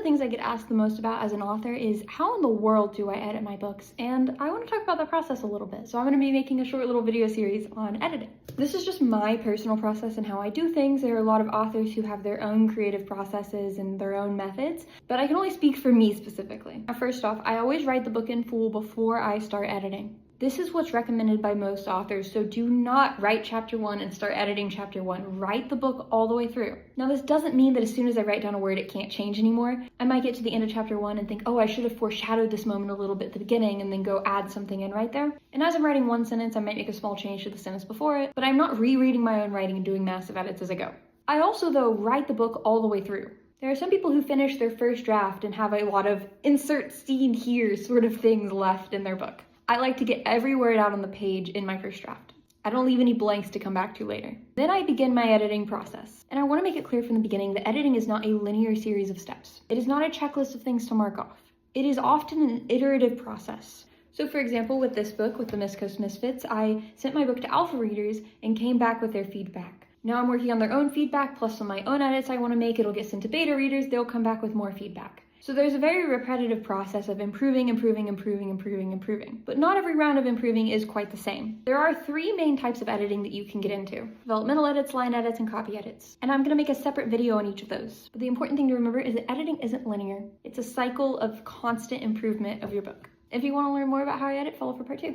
things I get asked the most about as an author is how in the world do I edit my books? And I want to talk about the process a little bit. So I'm going to be making a short little video series on editing. This is just my personal process and how I do things. There are a lot of authors who have their own creative processes and their own methods, but I can only speak for me specifically. Now, first off, I always write the book in full before I start editing. This is what's recommended by most authors, so do not write chapter 1 and start editing chapter 1. Write the book all the way through. Now, this doesn't mean that as soon as I write down a word, it can't change anymore. I might get to the end of chapter 1 and think, oh, I should have foreshadowed this moment a little bit at the beginning, and then go add something in right there. And as I'm writing one sentence, I might make a small change to the sentence before it, but I'm not rereading my own writing and doing massive edits as I go. I also, though, write the book all the way through. There are some people who finish their first draft and have a lot of insert scene here sort of things left in their book. I like to get every word out on the page in my first draft. I don't leave any blanks to come back to later. Then I begin my editing process. And I want to make it clear from the beginning that editing is not a linear series of steps. It is not a checklist of things to mark off. It is often an iterative process. So for example, with this book, with the Miss Coast Misfits, I sent my book to alpha readers and came back with their feedback. Now I'm working on their own feedback, plus on my own edits I want to make. It'll get sent to beta readers, they'll come back with more feedback. So there's a very repetitive process of improving. But not every round of improving is quite the same. There are 3 main types of editing that you can get into: developmental edits, line edits, and copy edits. And I'm going to make a separate video on each of those. But the important thing to remember is that editing isn't linear. It's a cycle of constant improvement of your book. If you want to learn more about how I edit, follow for part 2.